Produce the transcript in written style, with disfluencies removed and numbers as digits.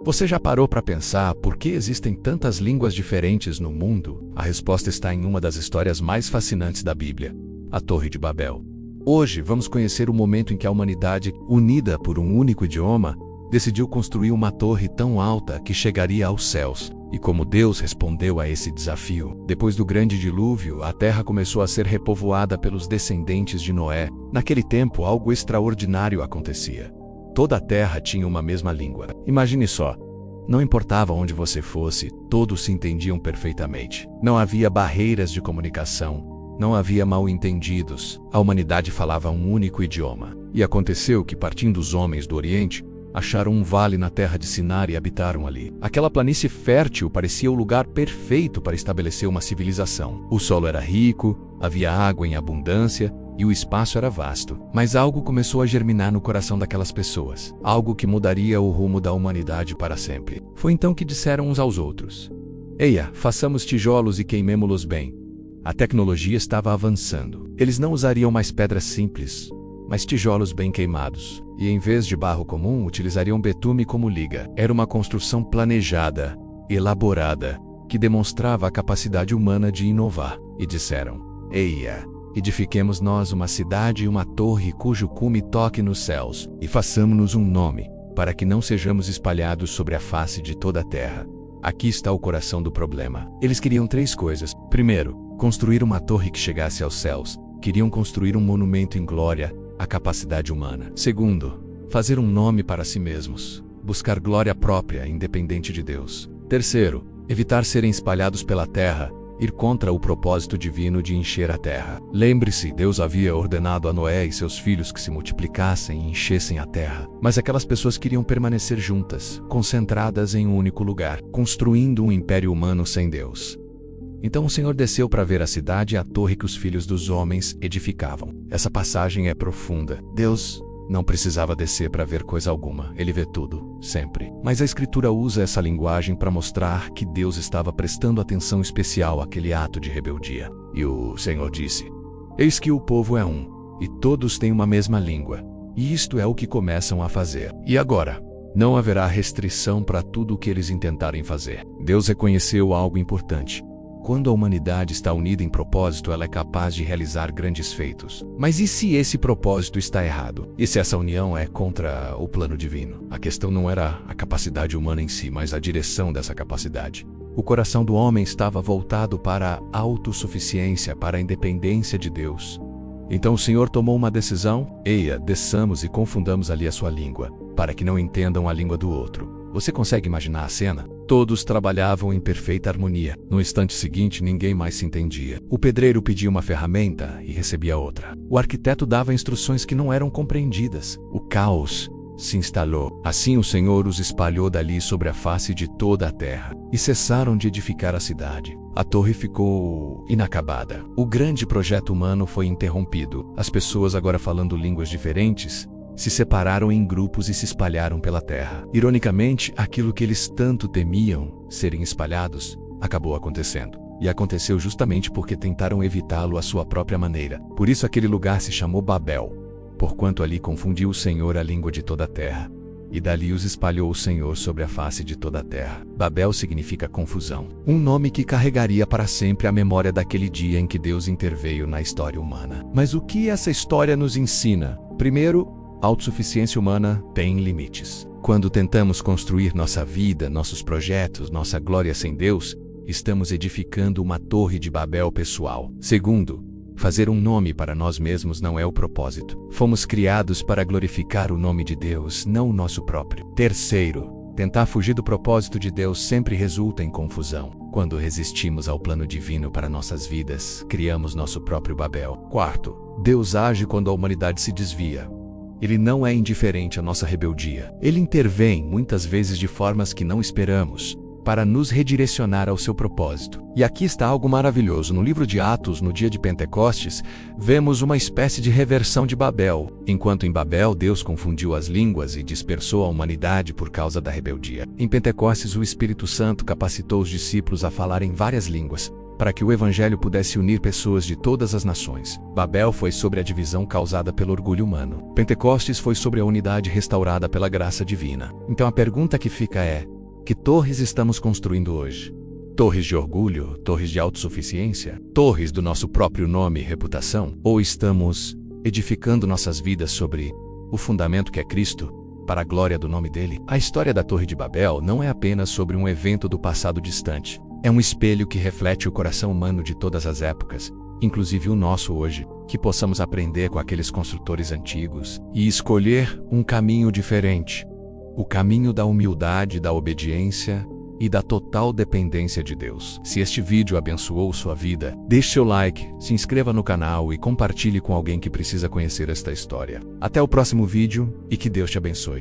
Você já parou para pensar por que existem tantas línguas diferentes no mundo? A resposta está em uma das histórias mais fascinantes da Bíblia, a Torre de Babel. Hoje vamos conhecer o momento em que a humanidade, unida por um único idioma, decidiu construir uma torre tão alta que chegaria aos céus. E como Deus respondeu a esse desafio. Depois do grande dilúvio, a terra começou a ser repovoada pelos descendentes de Noé. Naquele tempo, algo extraordinário acontecia. Toda a terra tinha uma mesma língua. Imagine só. Não importava onde você fosse, todos se entendiam perfeitamente. Não havia barreiras de comunicação. Não havia mal-entendidos. A humanidade falava um único idioma. E aconteceu que, partindo os homens do Oriente, acharam um vale na terra de Sinar e habitaram ali. Aquela planície fértil parecia o lugar perfeito para estabelecer uma civilização. O solo era rico, havia água em abundância e o espaço era vasto. Mas algo começou a germinar no coração daquelas pessoas. Algo que mudaria o rumo da humanidade para sempre. Foi então que disseram uns aos outros: Eia, façamos tijolos e queimemo-los bem. A tecnologia estava avançando. Eles não usariam mais pedras simples, mas tijolos bem queimados. E em vez de barro comum, utilizariam betume como liga. Era uma construção planejada, elaborada, que demonstrava a capacidade humana de inovar. E disseram: Eia, edifiquemos nós uma cidade e uma torre cujo cume toque nos céus, e façamos-nos um nome, para que não sejamos espalhados sobre a face de toda a terra. Aqui está o coração do problema. Eles queriam 3 coisas. Primeiro, construir uma torre que chegasse aos céus. Queriam construir um monumento em glória à capacidade humana. Segundo, fazer um nome para si mesmos, buscar glória própria, independente de Deus. Terceiro, evitar serem espalhados pela terra, ir contra o propósito divino de encher a terra. Lembre-se, Deus havia ordenado a Noé e seus filhos que se multiplicassem e enchessem a terra. Mas aquelas pessoas queriam permanecer juntas, concentradas em um único lugar, construindo um império humano sem Deus. Então o Senhor desceu para ver a cidade e a torre que os filhos dos homens edificavam. Essa passagem é profunda. Deus não precisava descer para ver coisa alguma. Ele vê tudo, sempre. Mas a Escritura usa essa linguagem para mostrar que Deus estava prestando atenção especial àquele ato de rebeldia. E o Senhor disse: Eis que o povo é um, e todos têm uma mesma língua. E isto é o que começam a fazer. E agora? Não haverá restrição para tudo o que eles intentarem fazer. Deus reconheceu algo importante. Quando a humanidade está unida em propósito, ela é capaz de realizar grandes feitos. Mas e se esse propósito está errado? E se essa união é contra o plano divino? A questão não era a capacidade humana em si, mas a direção dessa capacidade. O coração do homem estava voltado para a autossuficiência, para a independência de Deus. Então o Senhor tomou uma decisão: Eia, desçamos e confundamos ali a sua língua, para que não entendam a língua do outro. Você consegue imaginar a cena? Todos trabalhavam em perfeita harmonia. No instante seguinte, ninguém mais se entendia. O pedreiro pedia uma ferramenta e recebia outra. O arquiteto dava instruções que não eram compreendidas. O caos se instalou. Assim o Senhor os espalhou dali sobre a face de toda a terra. E cessaram de edificar a cidade. A torre ficou inacabada. O grande projeto humano foi interrompido. As pessoas, agora falando línguas diferentes, se separaram em grupos e se espalharam pela terra. Ironicamente, aquilo que eles tanto temiam, serem espalhados, acabou acontecendo. E aconteceu justamente porque tentaram evitá-lo à sua própria maneira. Por isso aquele lugar se chamou Babel, porquanto ali confundiu o Senhor a língua de toda a terra. E dali os espalhou o Senhor sobre a face de toda a terra. Babel significa confusão. Um nome que carregaria para sempre a memória daquele dia em que Deus interveio na história humana. Mas o que essa história nos ensina? Primeiro, a autossuficiência humana tem limites. Quando tentamos construir nossa vida, nossos projetos, nossa glória sem Deus, estamos edificando uma torre de Babel pessoal. Segundo, fazer um nome para nós mesmos não é o propósito. Fomos criados para glorificar o nome de Deus, não o nosso próprio. Terceiro, tentar fugir do propósito de Deus sempre resulta em confusão. Quando resistimos ao plano divino para nossas vidas, criamos nosso próprio Babel. Quarto, Deus age quando a humanidade se desvia. Ele não é indiferente à nossa rebeldia. Ele intervém, muitas vezes de formas que não esperamos, para nos redirecionar ao seu propósito. E aqui está algo maravilhoso. No livro de Atos, no dia de Pentecostes, vemos uma espécie de reversão de Babel. Enquanto em Babel Deus confundiu as línguas e dispersou a humanidade por causa da rebeldia, em Pentecostes o Espírito Santo capacitou os discípulos a falar em várias línguas, para que o evangelho pudesse unir pessoas de todas as nações. Babel foi sobre a divisão causada pelo orgulho humano. Pentecostes foi sobre a unidade restaurada pela graça divina. Então a pergunta que fica é: que torres estamos construindo hoje? Torres de orgulho? Torres de autossuficiência? Torres do nosso próprio nome e reputação? Ou estamos edificando nossas vidas sobre o fundamento que é Cristo, para a glória do nome dele? A história da Torre de Babel não é apenas sobre um evento do passado distante. É um espelho que reflete o coração humano de todas as épocas, inclusive o nosso hoje. Que possamos aprender com aqueles construtores antigos e escolher um caminho diferente. O caminho da humildade, da obediência e da total dependência de Deus. Se este vídeo abençoou sua vida, deixe seu like, se inscreva no canal e compartilhe com alguém que precisa conhecer esta história. Até o próximo vídeo e que Deus te abençoe.